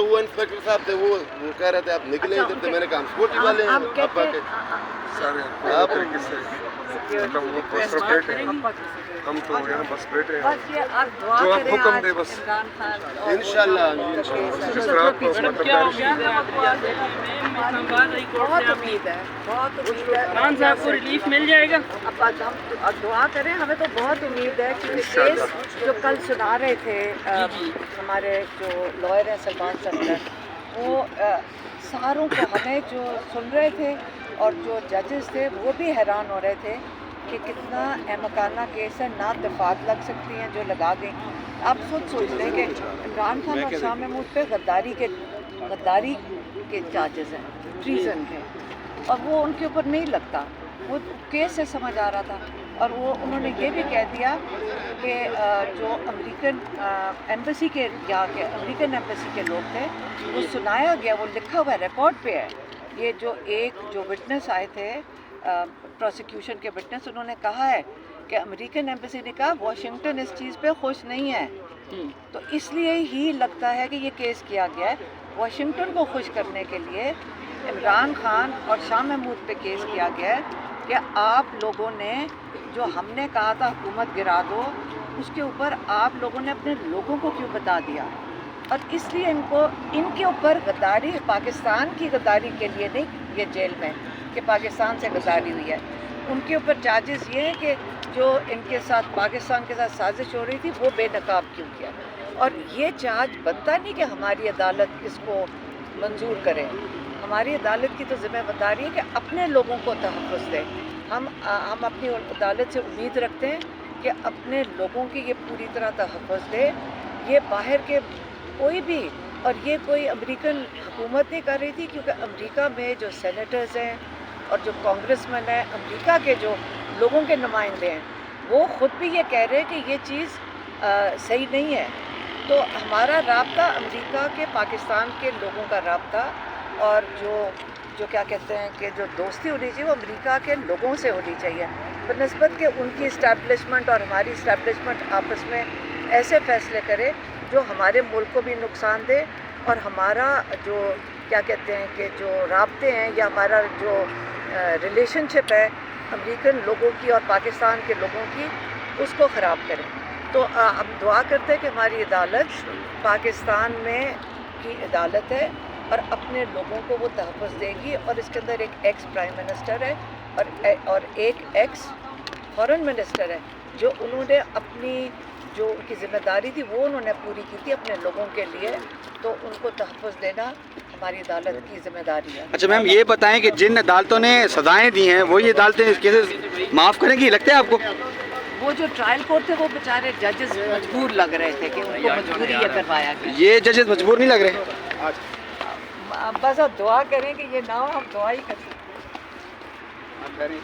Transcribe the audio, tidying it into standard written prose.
वो इंस्पेक्टर साहब थे, वो कह रहे थे आप निकले इधर, तो मैंने कहा हम सिक्योरिटी वाले हैं, आप मतलब वो बस बैठे हम तो यहाँ बस बैठे हैं, जो आप हुक्म दे बस इंशाल्लाह जिस तरह आपको मतलब बहुत उम्मीद है, बहुत उम्मीद है। खान साहब को रिलीफ मिल जाएगा। अब हम दुआ करें, हमें तो बहुत उम्मीद है क्योंकि केस जो कल सुना रहे थे हमारे जो लॉयर हैं सलमान सर, वो सारों को हमें जो सुन रहे थे और जो जजेस थे वो भी हैरान हो रहे थे कि कितना अहमकाना केस है, ना दफात लग सकती हैं जो लगा गई। आप सोच लें कि इमरान खान और शाह महमूद पे गद्दारी के चार्जेस हैं, ट्रीज़न के, और वो उनके ऊपर नहीं लगता, वो केस से समझ आ रहा था। और वो उन्होंने ये भी कह दिया कि जो अमेरिकन एम्बेसी के यहाँ के अमेरिकन एम्बेसी के लोग थे वो सुनाया गया, वो लिखा हुआ रिकॉर्ड पे है। ये जो विटनेस आए थे प्रोसिक्यूशन के विटनेस, उन्होंने कहा है कि अमेरिकन एम्बेसी ने कहा वाशिंगटन इस चीज़ पे खुश नहीं है, तो इसलिए ही लगता है कि ये केस किया गया है। वाशिंगटन को खुश करने के लिए इमरान खान और शाह महमूद पे केस किया गया है कि आप लोगों ने जो हमने कहा था हुकूमत गिरा दो, उसके ऊपर आप लोगों ने अपने लोगों को क्यों बता दिया, और इसलिए इनके ऊपर गद्दारी, पाकिस्तान की गद्दारी के लिए नहीं ये जेल में कि पाकिस्तान से गद्दारी हुई है, उनके ऊपर चार्जेस ये हैं कि जो इनके साथ पाकिस्तान के साथ साजिश हो रही थी वो बेनकाब क्यों किया। और ये चार्ज बनता नहीं कि हमारी अदालत इसको मंजूर करे। हमारी अदालत की तो जिम्मेदारी है कि अपने लोगों को तहफ़्फ़ुज़ दे। हम अपनी अदालत से उम्मीद रखते हैं कि अपने लोगों की ये पूरी तरह तहफ़्फ़ुज़ दे। ये बाहर के कोई भी, और ये कोई अमेरिकन हुकूमत नहीं कर रही थी, क्योंकि अमेरिका में जो सेनेटर्स हैं और जो कांग्रेसमैन हैं, अमेरिका के जो लोगों के नुमाइंदे हैं, वो ख़ुद भी ये कह रहे हैं कि ये चीज़ सही नहीं है। तो हमारा राब्ता अमेरिका के पाकिस्तान के लोगों का राब्ता, और जो क्या कहते हैं कि जो दोस्ती होनी चाहिए वो अमेरिका के लोगों से होनी चाहिए, बनिस्बत के उनकी इस्टेब्लिशमेंट और हमारी इस्टेब्लिशमेंट आपस में ऐसे फ़ैसले करे जो हमारे मुल्क को भी नुकसान दे, और हमारा जो क्या कहते हैं कि जो राब्ते हैं या हमारा जो रिलेशनशिप है अमेरिकन लोगों की और पाकिस्तान के लोगों की, उसको ख़राब करें। तो हम दुआ करते हैं कि हमारी अदालत पाकिस्तान में की अदालत है और अपने लोगों को वो तहफ़्फ़ुज़ देगी, और इसके अंदर एक एक्स प्राइम मिनिस्टर है और एक एक्स फॉरेन मिनिस्टर है, जो उन्होंने अपनी जो उनकी ज़िम्मेदारी थी वो उन्होंने पूरी की थी अपने लोगों के लिए, तो उनको तहफ़्फ़ुज़ देना हमारी अदालत की ज़िम्मेदारी है। अच्छा मैम, ये बताएं कि जिन अदालतों ने सज़ाएं दी हैं वो ये अदालतें इस केसेस माफ़ करेंगी, लगता है आपको? वो जो ट्रायल कोर्ट थे वो बेचारे जजेस मजबूर लग रहे थे कि उनको मजबूरी ये करवाया गया। ये जजेस मजबूर नहीं लग रहे? बस अब दुआ करें कि ये ना हो, हम दुआ ही कर सकते हैं।